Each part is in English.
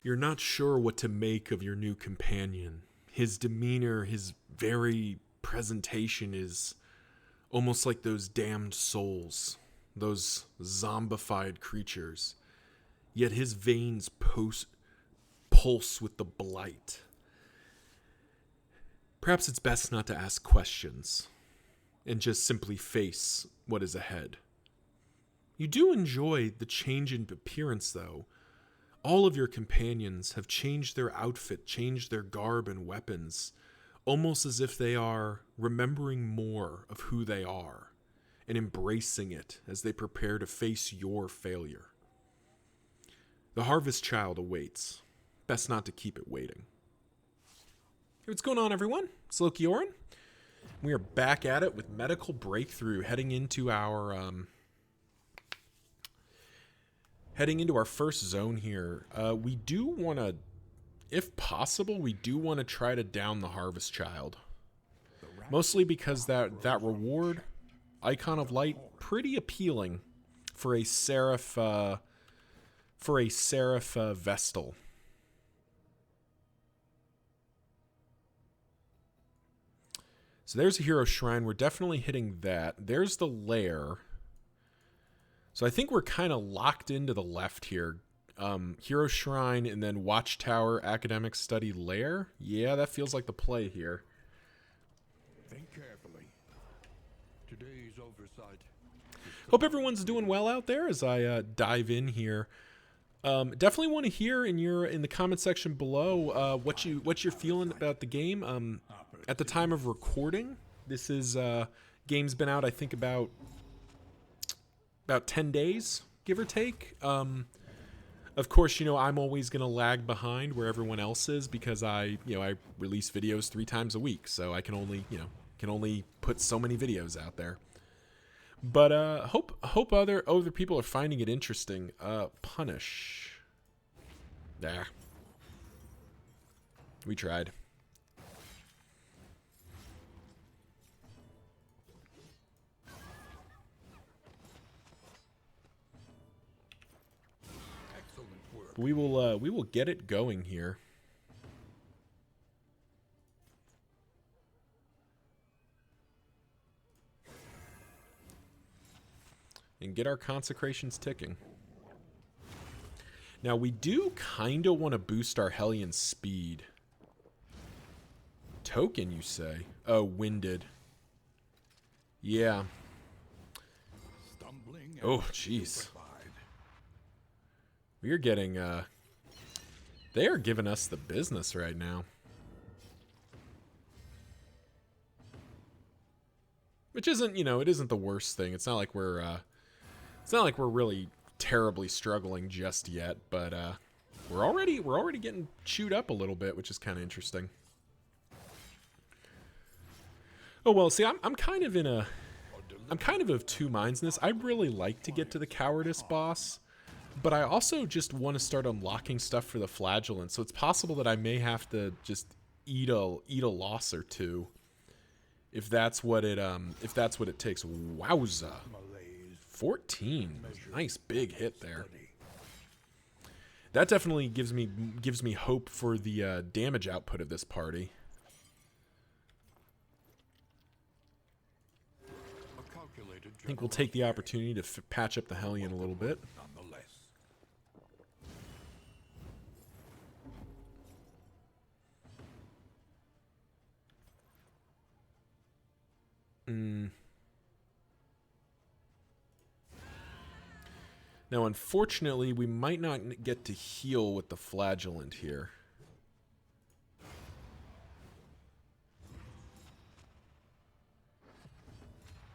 You're not sure what to make of your new companion. His demeanor, his very presentation is almost like those damned souls, those zombified creatures. Yet his veins pulse with the blight. Perhaps it's best not to ask questions and just simply face what is ahead. You do enjoy the change in appearance, though. All of your companions have changed their outfit, changed their garb and weapons, almost as if they are remembering more of who they are and embracing it as they prepare to face your failure. The Harvest Child awaits. Best not to keep it waiting. Hey, what's going on, everyone? It's Loki Oren. We are back at it with Medical Breakthrough, heading into our first zone here. We do want to, if possible, we do want to try to down the Harvest Child. Mostly because that reward, Icon of Light, pretty appealing for a Seraph Vestal. So there's a Hero Shrine. We're definitely hitting that. There's the lair. So I think we're kind of locked into the left here. Hero Shrine and then Watchtower, Academic Study, Lair. Yeah, that feels like the play here. Think carefully. Today's oversight. Hope everyone's doing well out there as I dive in here. Definitely want to hear in the comment section below what you're feeling about the game. At the time of recording, this is game's been out I think about 10 days, give or take. Of course, I'm always going to lag behind where everyone else is because I release videos 3 times a week, so I can only put so many videos out there. But hope other people are finding it interesting. Punish. There. We tried. We will get it going here. And get our consecrations ticking. Now we do kind of want to boost our Hellion speed. Token, you say? Oh, winded. Yeah. Oh, jeez. We are getting, they are giving us the business right now. Which isn't, it isn't the worst thing. It's not like we're really terribly struggling just yet, but, we're already getting chewed up a little bit, which is kind of interesting. Oh, well, see, I'm kind of of two minds in this. I'd really like to get to the Cowardice boss. But I also just want to start unlocking stuff for the Flagellant, so it's possible that I may have to just eat a loss or two, if that's what it takes. Wowza, 14, nice big hit there. That definitely gives me hope for the damage output of this party. I think we'll take the opportunity to patch up the Hellion a little bit. Now, unfortunately, we might not get to heal with the Flagellant here.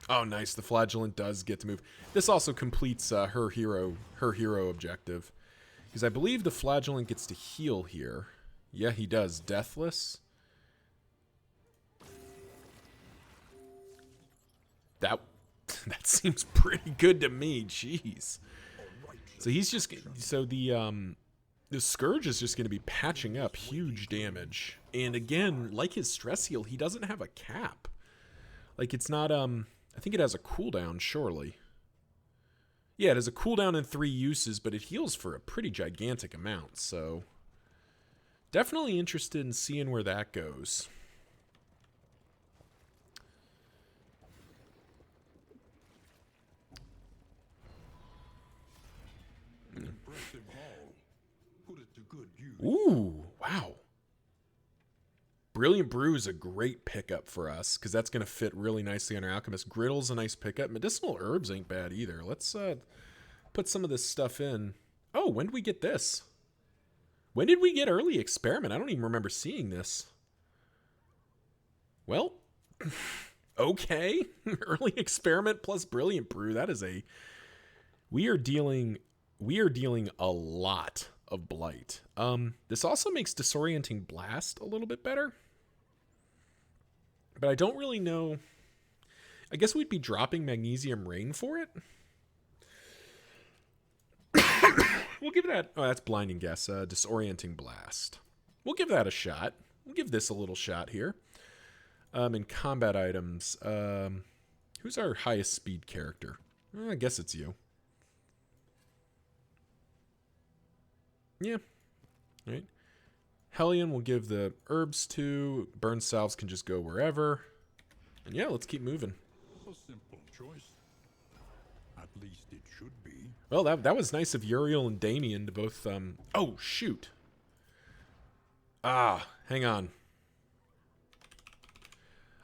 Oh, nice. The Flagellant does get to move. This also completes her hero objective. Because I believe the Flagellant gets to heal here. Yeah, he does. Deathless. That seems pretty good to me. Jeez. So he's just the Scourge is just going to be patching up huge damage. And again, like his stress heal, he doesn't have a cap. Like it's not I think it has a cooldown, surely. Yeah, it has a cooldown in 3 uses, but it heals for a pretty gigantic amount, so Definitely interested in seeing where that goes. An impressive haul. Put it to good use. Ooh, wow. Brilliant Brew is a great pickup for us because that's going to fit really nicely on our Alchemist. Griddle's a nice pickup. Medicinal Herbs ain't bad either. Let's put some of this stuff in. Oh, when did we get this? When did we get Early Experiment? I don't even remember seeing this. Well, okay. Early Experiment plus Brilliant Brew. That is a... We are dealing a lot of Blight. This also makes Disorienting Blast a little bit better. But I don't really know. I guess we'd be dropping Magnesium Rain for it. We'll give that... Oh, that's Blinding Guess. Disorienting Blast. We'll give that a shot. We'll give this a little shot here. In combat items, who's our highest speed character? I guess it's you. Yeah. All right. Hellion will give the herbs to. Burn salves can just go wherever. And yeah, let's keep moving. A simple choice. At least it should be. Well, that was nice of Uriel and Damien to both... Oh, shoot. Hang on.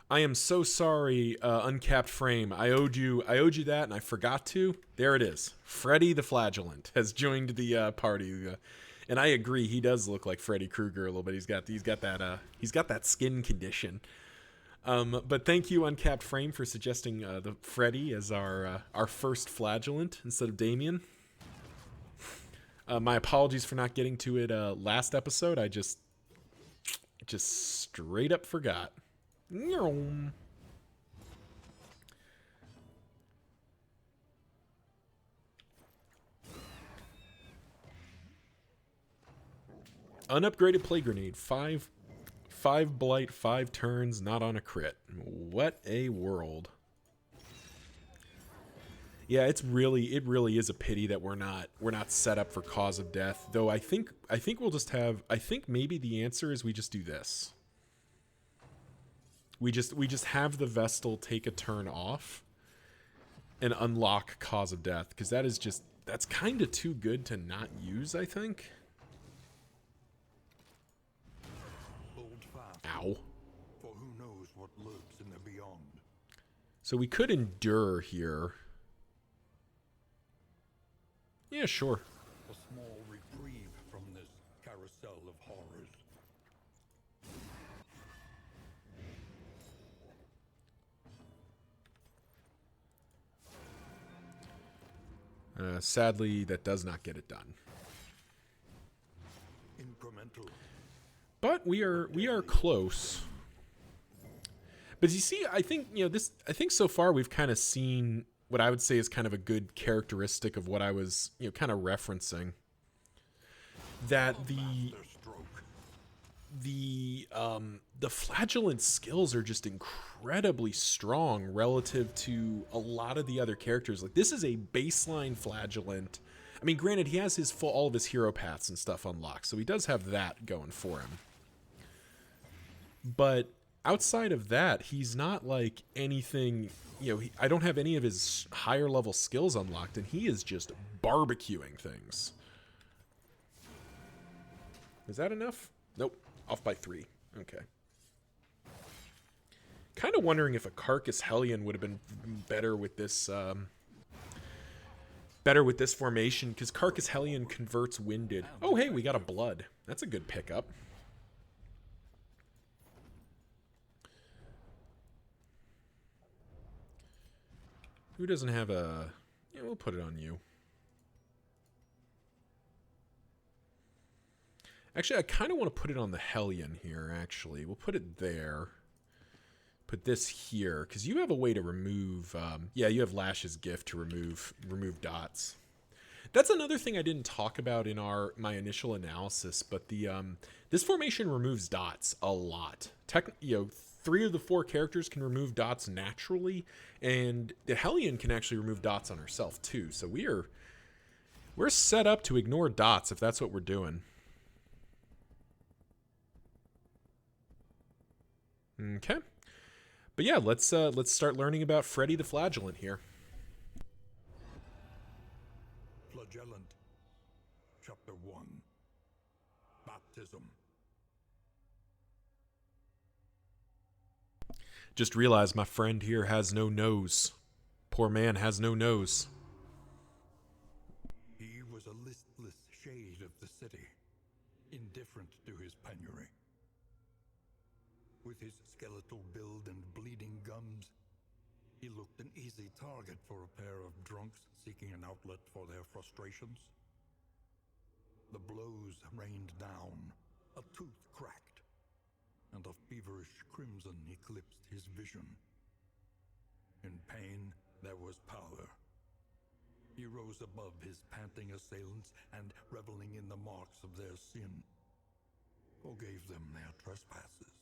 I am so sorry, Uncapped Frame. I owed you that, and I forgot to. There it is. Freddy the Flagellant has joined the party, and I agree. He does look like Freddy Krueger a little bit. He's got that skin condition. But thank you, Uncapped Frame, for suggesting the Freddy as our first Flagellant instead of Damien. My apologies for not getting to it last episode. I just straight up forgot. Unupgraded Plague Grenade. 5 blight, 5 turns, not on a crit. What a world. Yeah, it really is a pity that we're not set up for Cause of Death. Though I think we'll just have... I think maybe the answer is we just do this. We just have the Vestal take a turn off and unlock Cause of Death, because that's kind of too good to not use, I think. Hold fast. Ow. For who knows what lurks in the beyond. So we could endure here. Yeah, sure. A small reprieve from this carousel of horrors. Sadly, that does not get it done. Incremental. But we are close. But you see, I think so far we've kind of seen what I would say is kind of a good characteristic of what I was, kind of referencing. That the Flagellant skills are just incredibly strong relative to a lot of the other characters. Like, this is a baseline Flagellant. I mean, granted, he has all of his hero paths and stuff unlocked, so he does have that going for him. But outside of that, he's not like anything... I don't have any of his higher level skills unlocked, and he is just barbecuing things. Is that enough? Nope. Off by 3. Okay. Kind of wondering if a Carcass Hellion would have been better with this formation, because Carcass Hellion converts Winded. Oh, hey, we got a Blood. That's a good pickup. Who doesn't have a... Yeah, we'll put it on you. Actually, I kind of want to put it on the Hellion here, actually. We'll put it there. Put this here, because you have a way to remove... yeah, you have Lash's Gift to remove dots. That's another thing I didn't talk about in my initial analysis, but this formation removes dots a lot. 3 of the 4 characters can remove dots naturally, and the Hellion can actually remove dots on herself too. So we're set up to ignore dots if that's what we're doing. Okay. But yeah, let's start learning about Freddy the Flagellant here. Flagellant. Chapter 1. Baptism. Just realized my friend here has no nose. Poor man has no nose. He was a listless shade of the city, indifferent to his penury. With his skeletal build and bleeding gums, he looked an easy target for a pair of drunks seeking an outlet for their frustrations. The blows rained down, a tooth cracked, and a feverish crimson eclipsed his vision. In pain, there was power. He rose above his panting assailants and, reveling in the marks of their sin, forgave them their trespasses.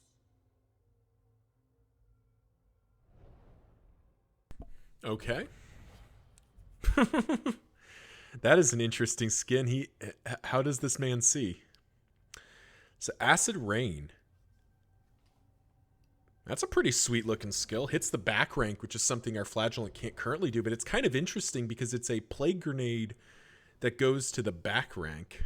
Okay. That is an interesting skin. How does this man see? So acid rain. That's a pretty sweet looking skill. Hits the back rank, which is something our Flagellant can't currently do, but it's kind of interesting because it's a plague grenade that goes to the back rank.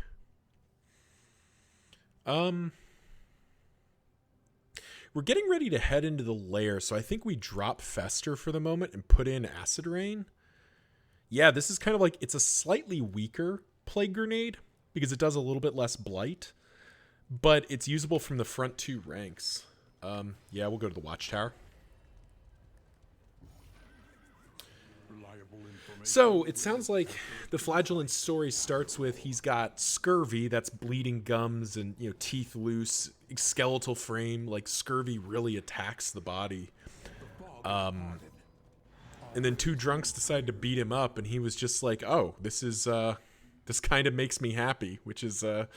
We're getting ready to head into the lair, so I think we drop Fester for the moment and put in Acid Rain. Yeah, this is kind of like, it's a slightly weaker Plague Grenade because it does a little bit less blight, but it's usable from the front two ranks. Yeah, we'll go to the Watchtower. So it sounds like the Flagellant story starts with he's got scurvy, that's bleeding gums and, you know, teeth loose, skeletal frame. Like, scurvy really attacks the body. And then two drunks decided to beat him up, and he was just like, "Oh, this kind of makes me happy," which is An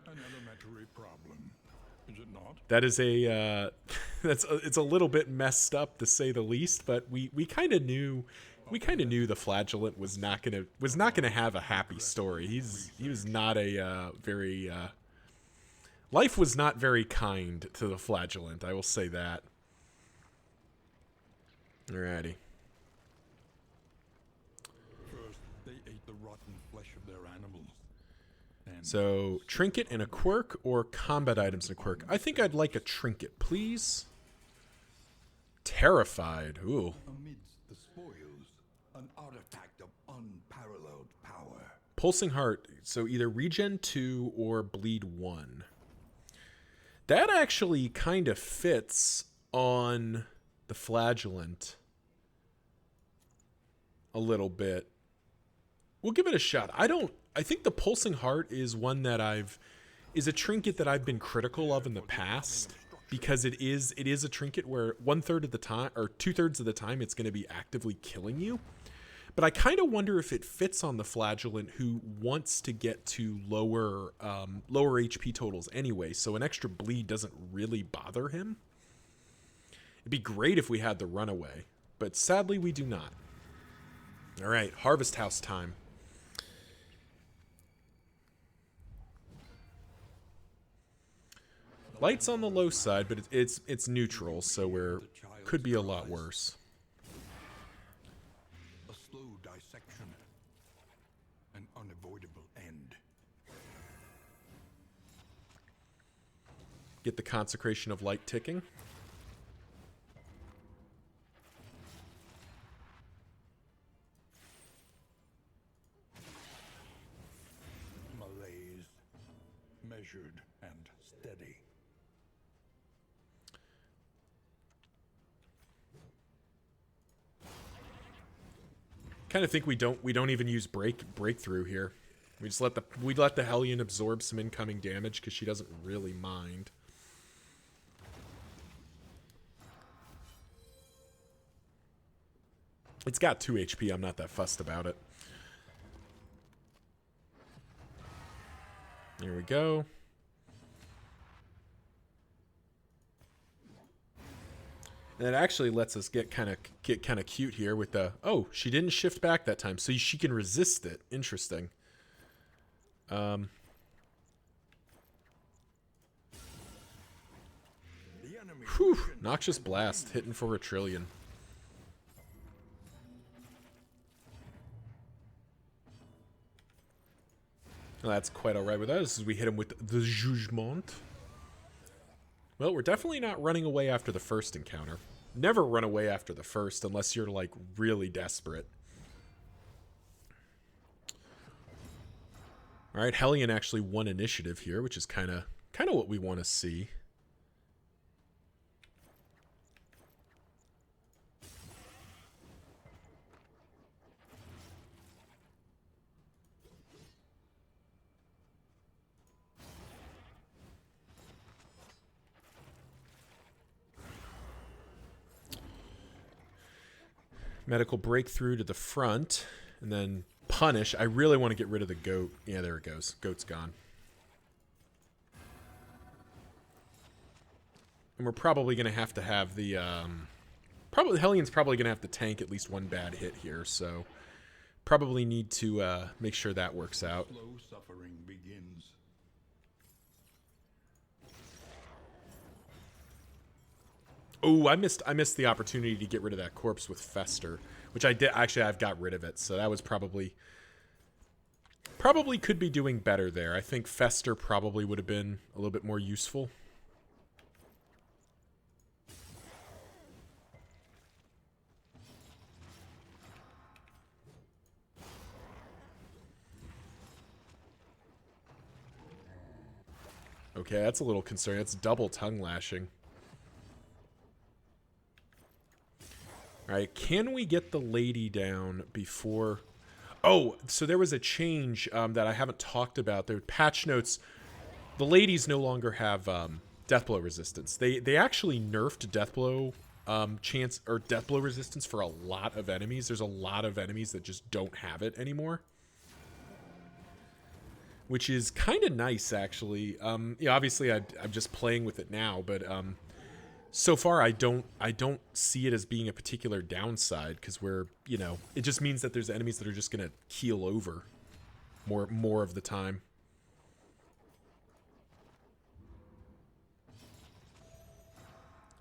elementary problem, is it not? that is it's a little bit messed up to say the least, but we kind of knew. We kind of knew the Flagellant was not gonna have a happy story. He was not a very life was not very kind to the Flagellant. I will say that. Alrighty. First, they ate the rotten flesh of their animals. And So trinket and a quirk, or combat items and a quirk. I think I'd like a trinket, please. Terrified. Ooh. amidst the spoils, an artifact of unparalleled power. Pulsing Heart, so either regen 2 or bleed 1. That actually kind of fits on the Flagellant a little bit. We'll give it a shot. I think the Pulsing Heart is one that is a trinket that I've been critical of in the past, because it is a trinket where 1/3 of the time, or 2/3 of the time, it's going to be actively killing you. But I kind of wonder if it fits on the Flagellant, who wants to get to lower HP totals anyway, so an extra bleed doesn't really bother him. It'd be great if we had the runaway, but sadly we do not. All right, Harvest House time. Light's on the low side, but it's neutral, so could be a lot worse. A slow dissection. An unavoidable end. Get the Consecration of Light ticking. Malaise. Measured and steady. Kind of think we don't even use breakthrough here. We just let the Hellion absorb some incoming damage because she doesn't really mind. It's got 2 HP. I'm not that fussed about it. There we go. And it actually lets us get kind of cute here with the, oh, she didn't shift back that time, so she can resist it. Interesting. The enemy. Whew. Noxious Blast, hitting for a trillion. Well, that's quite alright with us as we hit him with the Jugement. Well, we're definitely not running away after the first encounter. Never run away after the first unless you're, like, really desperate. Alright, Hellion actually won initiative here, which is kind of what we want to see. Medical breakthrough to the front, and then punish. I really want to get rid of the goat. Yeah, there it goes. Goat's gone. And we're probably going to have the... Hellion's probably going to have to tank at least one bad hit here, so... Probably need to make sure that works out. Slow suffering begins. Oh, I missed the opportunity to get rid of that corpse with Fester, which I did. Actually, I've got rid of it, so that was probably could be doing better there. I think Fester probably would have been a little bit more useful. Okay, that's a little concerning. That's double tongue lashing. Alright, can we get the lady down before... Oh, so there was a change that I haven't talked about. There were patch notes. The ladies no longer have Deathblow resistance. They actually nerfed Deathblow chance or Deathblow resistance for a lot of enemies. There's a lot of enemies that just don't have it anymore. Which is kind of nice, actually. Yeah, obviously, I'm just playing with it now, but so far, I don't see it as being a particular downside because we're, you know, it just means that there's enemies that are just gonna keel over more of the time.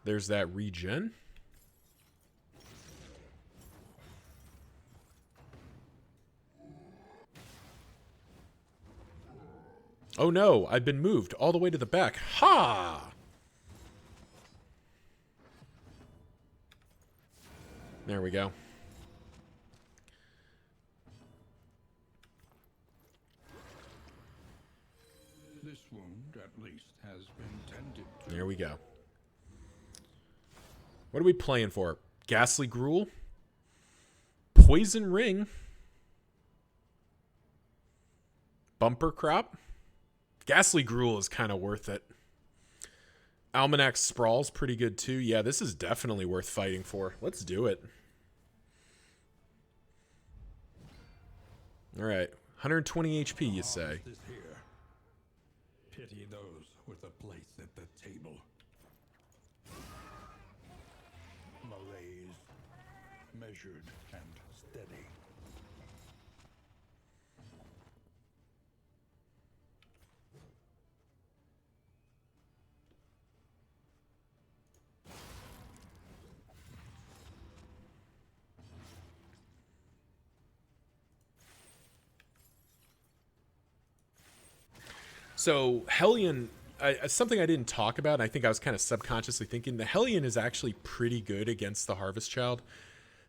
There's that regen. Oh no, I've been moved all the way to the back. Ha! There we go. This wound, at least, has been tended to. There we go. What are we playing for? Ghastly Gruel? Poison Ring? Bumper Crop? Ghastly Gruel is kind of worth it. Almanac Sprawl's pretty good too. Yeah, this is definitely worth fighting for. Let's do it. Alright. 120 HP, you say? Is here. Pity those with a place at the table. Malaise, measured and steady. So, Hellion, something I didn't talk about, and I think I was kind of subconsciously thinking, the Hellion is actually pretty good against the Harvest Child,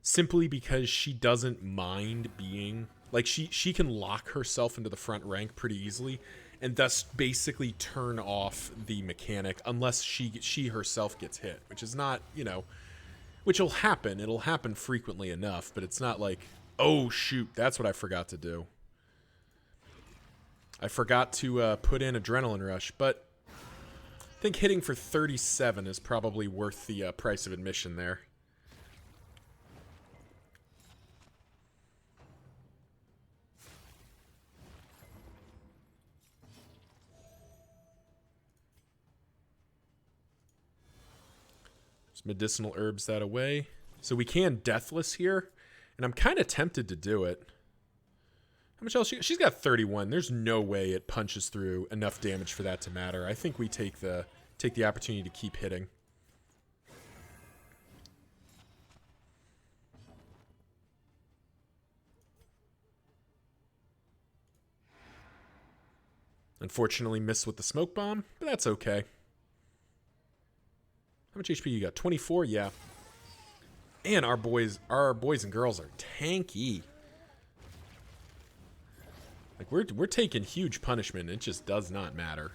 simply because she doesn't mind being, like, she can lock herself into the front rank pretty easily, and thus basically turn off the mechanic, unless she herself gets hit, which is not, you know, which will happen. It'll happen frequently enough, but it's not like, oh, shoot, that's what I forgot to do. I forgot to put in Adrenaline Rush, but I think hitting for 37 is probably worth the price of admission there. Just medicinal herbs that away. So we can Deathless here, and I'm kind of tempted to do it. How much else? She's got 31. There's no way it punches through enough damage for that to matter. I think we take the opportunity to keep hitting. Unfortunately, missed with the smoke bomb, but that's okay. How much HP you got? 24? Yeah. And our boys and girls are tanky. Like, we're taking huge punishment. It just does not matter.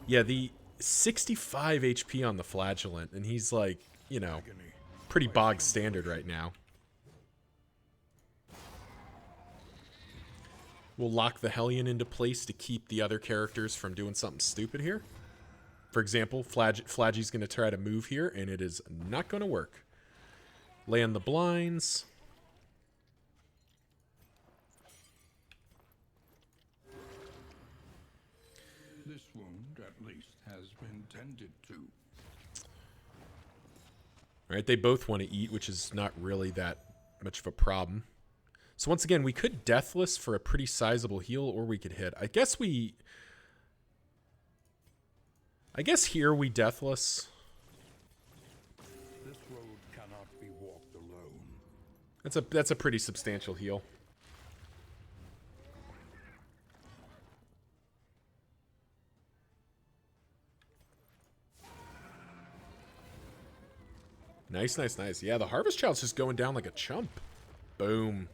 Yeah, the 65 HP on the Flagellant, and he's like, you know, pretty bog standard right now. We'll lock the Hellion into place to keep the other characters from doing something stupid here. For example, Flaggy's going to try to move here, and it is not going to work. Land the blinds. This wound, at least, has been tended to. All right, they both want to eat, which is not really that much of a problem. So once again, we could Deathless for a pretty sizable heal, or we could hit. I guess here we Deathless. This road cannot be walked alone. That's a pretty substantial heal. Nice, nice, nice. Yeah, the Harvest Child's just going down like a chump. Boom.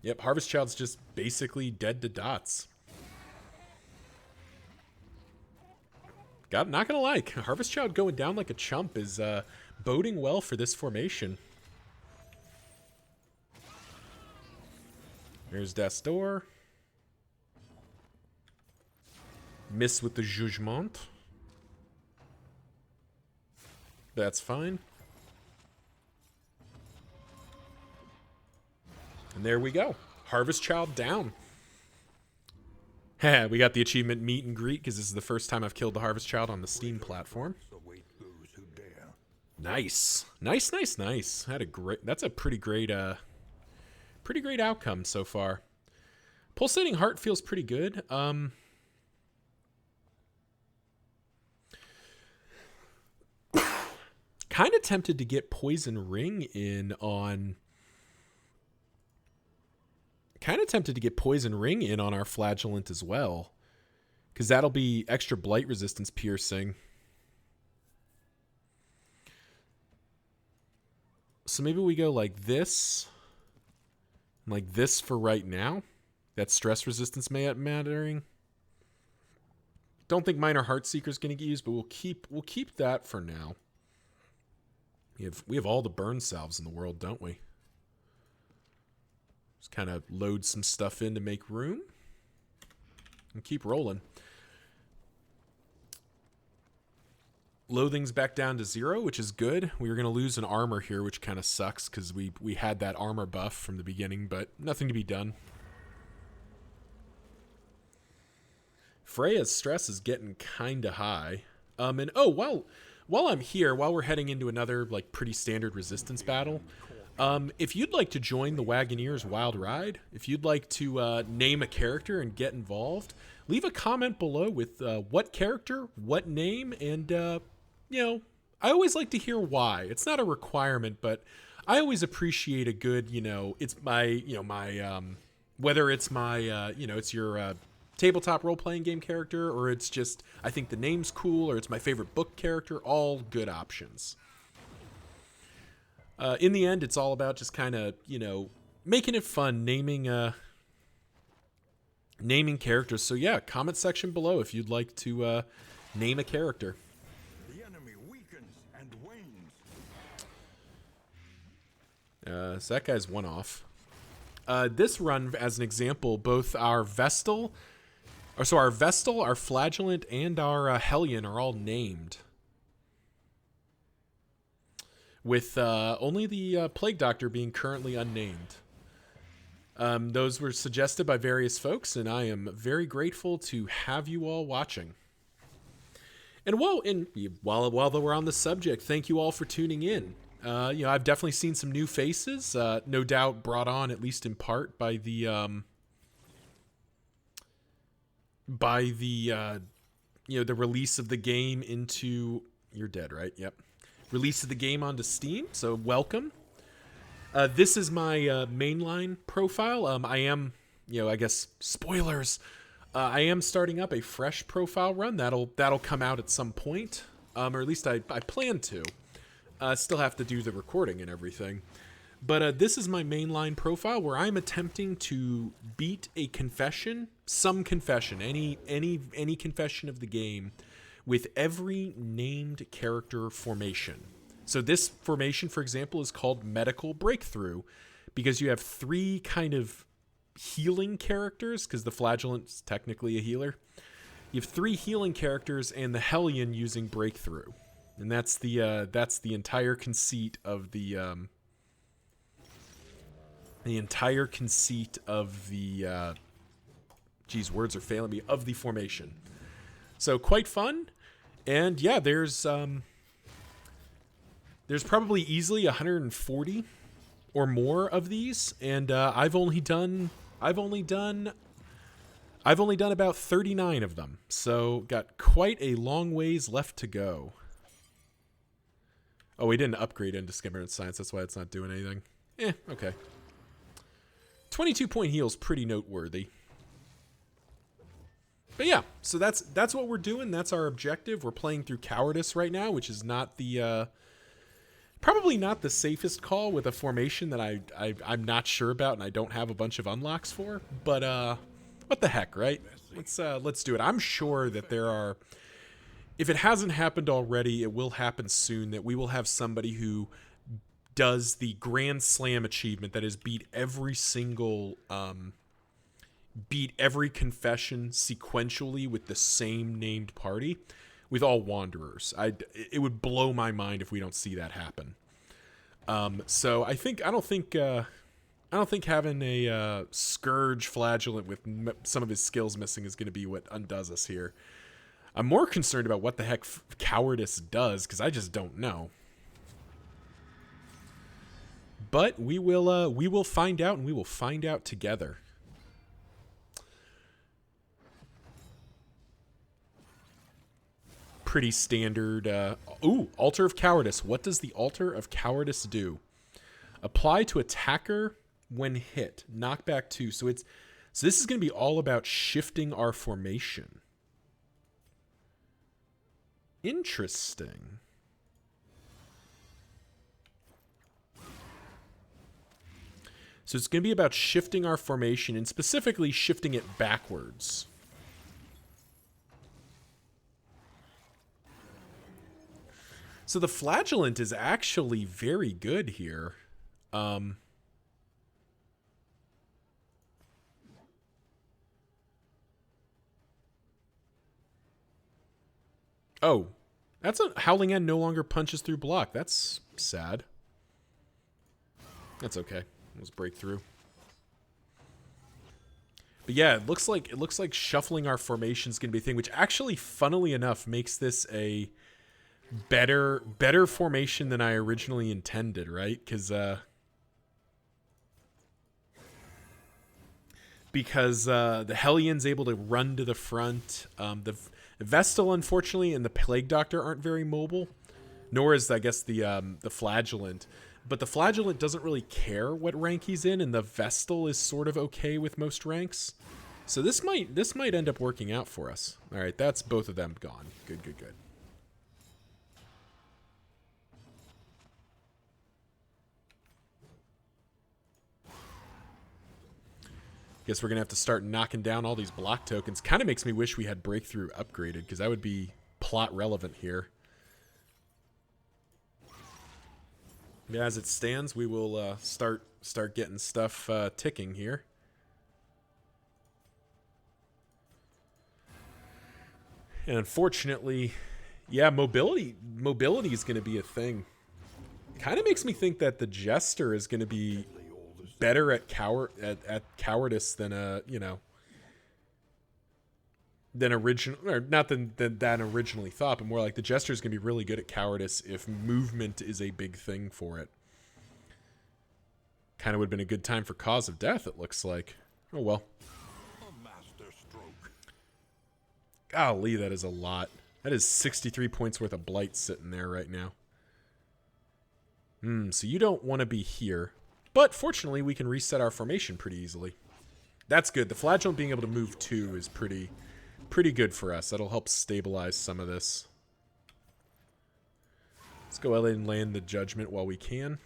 Yep, Harvest Child's just basically dead to dots. Not gonna lie, Harvest Child going down like a chump is boding well for this formation. There's Death's Door. Miss with the Jugement. That's fine. And there we go. Harvest Child down. We got the achievement Meet and Greet because this is the first time I've killed the Harvest Child on the Steam platform. Nice. Nice, nice, nice. That's a pretty great outcome so far. Pulsating Heart feels pretty good. Kind of tempted to get Poison Ring in on... Kind of tempted to get Poison Ring in on our Flagellant as well. Because that'll be extra Blight Resistance piercing. So maybe we go like this. Like this for right now. That stress resistance may end mattering. Don't think Minor Heartseeker's going to get used, but we'll keep that for now. We have all the burn salves in the world, don't we? Just kind of load some stuff in to make room. And keep rolling. Loathing's back down to 0, which is good. We were going to lose an armor here, which kind of sucks because we had that armor buff from the beginning, but nothing to be done. Freya's stress is getting kind of high. And oh, while I'm here, while we're heading into another like pretty standard resistance battle, if you'd like to join the Wagoneers Wild Ride, if you'd like to name a character and get involved, leave a comment below with what character, what name, and you know, I always like to hear why. It's not a requirement, but I always appreciate a good, it's my, whether it's my, it's your tabletop role-playing game character, or it's just, I think the name's cool, or it's my favorite book character, all good options. In the end, it's all about just kind of, making it fun, naming characters. So yeah, comment section below if you'd like to name a character. The enemy weakens and wanes. So that guy's one off. This run, as an example, both our Vestal, our Flagellant, and our Hellion are all named. With only the Plague Doctor being currently unnamed. Those were suggested by various folks, and I am very grateful to have you all watching. And while we're on the subject, thank you all for tuning in. I've definitely seen some new faces, no doubt brought on at least in part by the the release of the game into... You're dead, right? Yep. Release of the game onto Steam, so welcome. This is my mainline profile. I am, I guess, spoilers. I am starting up a fresh profile run. That'll come out at some point, or at least I plan to. Still have to do the recording and everything. But this is my mainline profile where I'm attempting to beat a confession, some confession, any confession of the game, with every named character formation. So this formation, for example, is called Medical Breakthrough, because you have 3 kind of healing characters, because the Flagellant's technically a healer. You have 3 healing characters and the Hellion using Breakthrough, and that's the entire conceit of the words are failing me, of the formation. So quite fun. And yeah, there's probably easily 140 or more of these, and I've only done about 39 of them. So got quite a long ways left to go. Oh, we didn't upgrade into Skimmer Science, that's why it's not doing anything. Okay. 22-point heal's pretty noteworthy. But yeah, so that's what we're doing. That's our objective. We're playing through Cowardice right now, which is not the probably not the safest call with a formation that I'm not sure about and I don't have a bunch of unlocks for. But what the heck, right? Let's do it. I'm sure that there are, if it hasn't happened already, it will happen soon, that we will have somebody who does the Grand Slam achievement, that is beat every confession sequentially with the same named party with all Wanderers. It would blow my mind if we don't see that happen. So I don't think having a Scourge Flagellant with some of his skills missing is going to be what undoes us here. I'm more concerned about what the heck Cowardice does, because I just don't know. But we will find out, and we will find out together. Pretty standard. Altar of Cowardice. What does the Altar of Cowardice do? Apply to attacker when hit. Knockback 2. So this is going to be all about shifting our formation. Interesting. So it's going to be about shifting our formation, and specifically shifting it backwards. So the Flagellant is actually very good here. Oh, that's a Howling End no longer punches through block. That's sad. That's okay. Let's break through. But yeah, it looks like shuffling our formation is going to be a thing, which actually, funnily enough, makes this a better formation than I originally intended, right? Because the Hellion's able to run to the front. The Vestal, unfortunately, and the Plague Doctor aren't very mobile, nor is, I guess, the Flagellant. But the Flagellant doesn't really care what rank he's in, and the Vestal is sort of okay with most ranks. So this might end up working out for us. All right, that's both of them gone. Good. Guess we're going to have to start knocking down all these block tokens. Kind of makes me wish we had Breakthrough upgraded, because that would be plot relevant here. Yeah, as it stands, we will start getting stuff ticking here. And unfortunately, yeah, mobility is going to be a thing. Kind of makes me think that the Jester is going to be better at Cowardice than than originally thought, but more like the Jester is going to be really good at Cowardice if movement is a big thing for it. Kind of would have been a good time for Cause of Death, it looks like. Oh well. A master stroke. Golly, that is a lot. That is 63 points worth of blight sitting there right now. So you don't want to be here. But fortunately, we can reset our formation pretty easily. That's good. The Flagellant being able to move 2 is pretty good for us. That'll help stabilize some of this. Let's go ahead and land the Judgment while we can.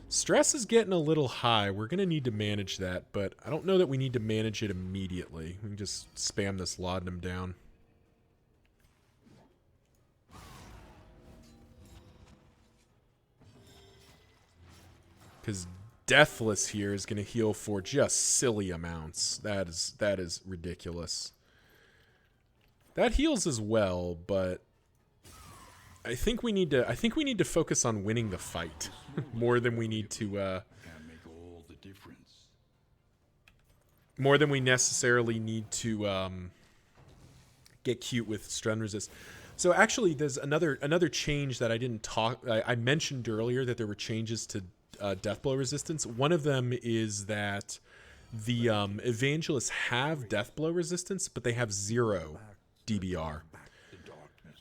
Stress is getting a little high. We're going to need to manage that, but I don't know that we need to manage it immediately. We can just spam this laudanum down. Because Deathless here is going to heal for just silly amounts. That is ridiculous. That heals as well, but I think we need to focus on winning the fight more than we need to more than we necessarily need to get cute with stun resist. So actually there's another change that I didn't talk I mentioned earlier, that there were changes to death blow resistance. One of them is that the evangelists have death blow resistance, but they have 0 DBR.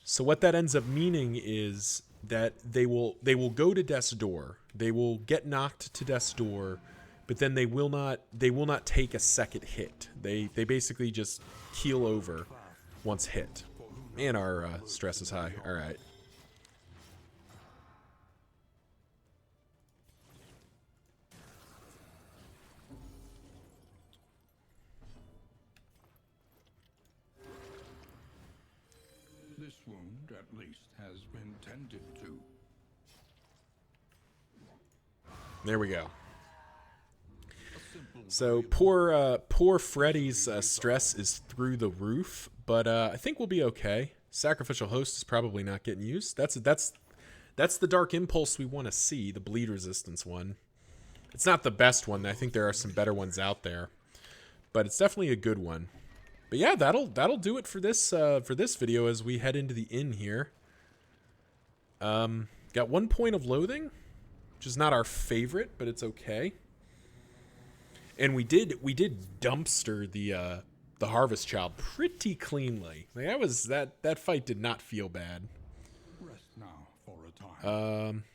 So what that ends up meaning is that they will go to death's door. They will get knocked to death's door, but then they will not take a second hit. They basically just keel over once hit. Man, our stress is high. All right. This wound, at least, has been tended to. There we go. So poor Freddy's stress is through the roof, but I think we'll be okay. Sacrificial Host is probably not getting used. That's the Dark Impulse we want to see, the bleed resistance one. It's not the best one. I think there are some better ones out there, but it's definitely a good one. But yeah, that'll do it for this video as we head into the inn here. Got 1 point of loathing, which is not our favorite, but it's okay. And we did dumpster the Harvest Child pretty cleanly. Like that fight did not feel bad. Rest now for a time.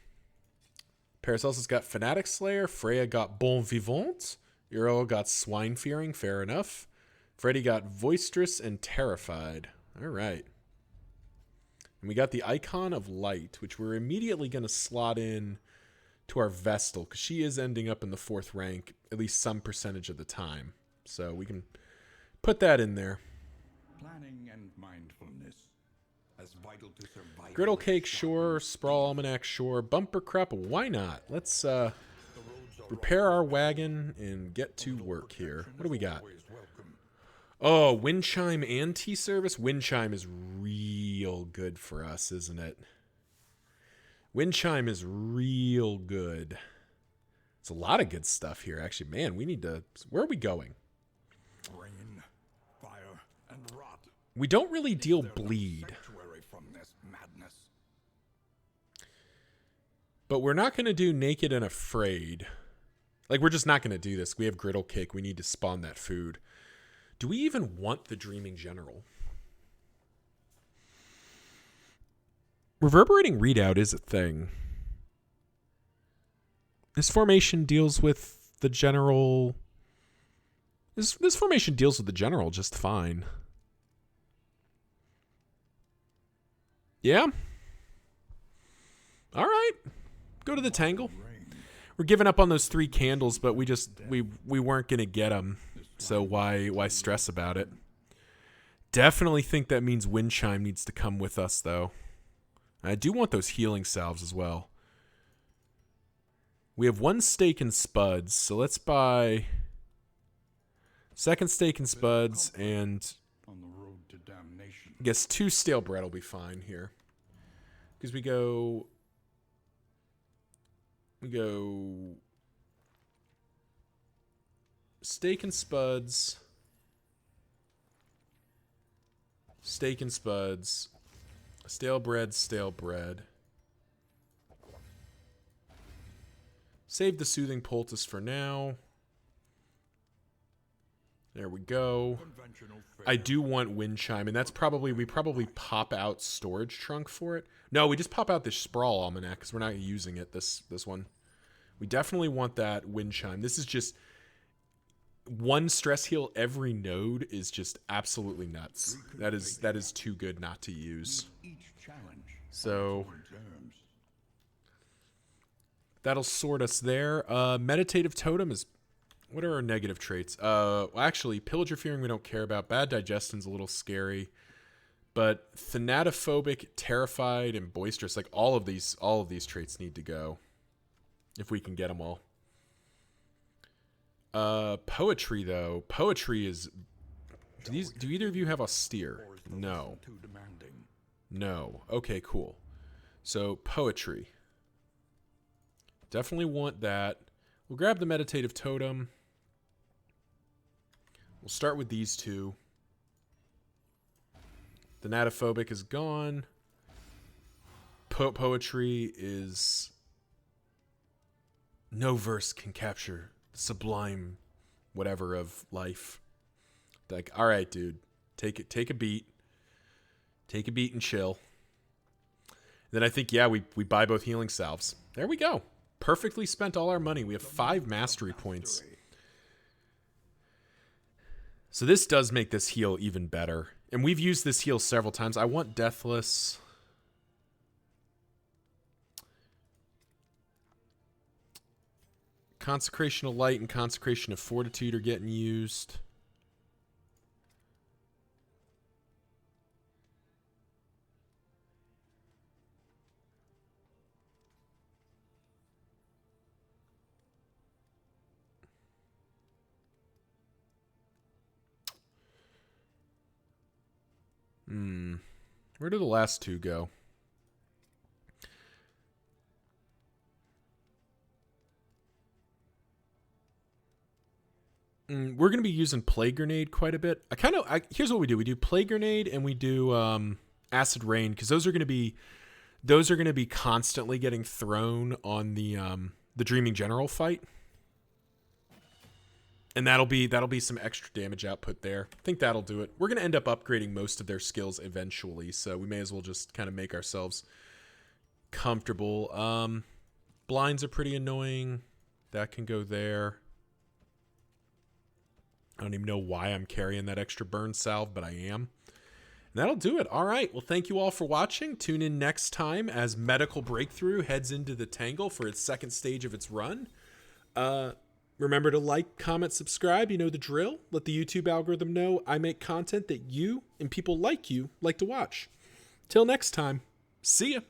Paracelsus got Fanatic Slayer. Freya got Bon Vivant. Earl got Swine Fearing. Fair enough. Freddy got Boisterous and Terrified. All right. And we got the Icon of Light, which we're immediately going to slot in to our Vestal, because she is ending up in the 4th rank at least some percentage of the time. So we can put that in there. Planning and mindfulness, as vital to survival. Griddle Cake, sure. Sprawl Almanac, sure. Bumper Crop, why not? Let's repair our wagon and get to work here. What do we got? Oh, Wind Chime and T-Service? Wind Chime is real good for us, isn't it? Wind Chime is real good. It's a lot of good stuff here, actually. Man, we need to... Where are we going? Rain, fire, and rot. We don't really deal bleed. From this madness. But we're not going to do Naked and Afraid. Like, we're just not going to do this. We have Griddle Cake. We need to spawn that food. Do we even want the Dreaming General? Reverberating Readout is a thing. This formation deals with the general... This formation deals with the general just fine. Yeah. All right. Go to the Tangle. We're giving up on those 3 candles, but we weren't going to get them. So why stress about it? Definitely think that means Wind Chime needs to come with us, though. I do want those healing salves as well. We have 1 steak and spuds, so let's buy 2nd steak and spuds, and On the road to damnation. I guess 2 stale bread will be fine here. Because we go steak and spuds, stale bread. Save the Soothing Poultice for now. There we go. I do want Wind Chime, and that's we probably pop out Storage Trunk for it. No, we just pop out this Sprawl Almanac because we're not using it this one. We definitely want that wind chime. This is just one stress heal every node is just absolutely nuts. That is too good not to use. So that'll sort us there. Meditative Totem is... What are our negative traits? Well, actually, Pillager Fearing we don't care about. Bad Digestion's a little scary. But Thanatophobic, Terrified, and Boisterous, like all of these traits need to go. If we can get them all. Poetry, though. Poetry is... Do either of you have Austere? No. No. Okay, cool. So, Poetry. Definitely want that. We'll grab the Meditative Totem. We'll start with these two. The Thanatophobic is gone. Poetry is... No verse can capture the sublime whatever of life. Like, all right, dude. Take a beat. Take a beat and chill. Then I think, yeah, we buy both healing salves. There we go. Perfectly spent all our money. We have 5 mastery points. So this does make this heal even better. And we've used this heal several times. I want Deathless. Consecration of Light and Consecration of Fortitude are getting used. Where do the last 2 go? We're going to be using Plague Grenade quite a bit. Here's what we do. We do Plague Grenade and we do Acid Rain, because those are going to be constantly getting thrown on the Dreaming General fight. And that'll be some extra damage output there. I think that'll do it. We're going to end up upgrading most of their skills eventually, so we may as well just kind of make ourselves comfortable. Blinds are pretty annoying. That can go there. I don't even know why I'm carrying that extra burn salve, but I am. And that'll do it. All right. Well, thank you all for watching. Tune in next time as Medical Breakthrough heads into the Tangle for its second stage of its run. Remember to like, comment, subscribe. You know the drill. Let the YouTube algorithm know I make content that you and people like you like to watch. Till next time, see ya.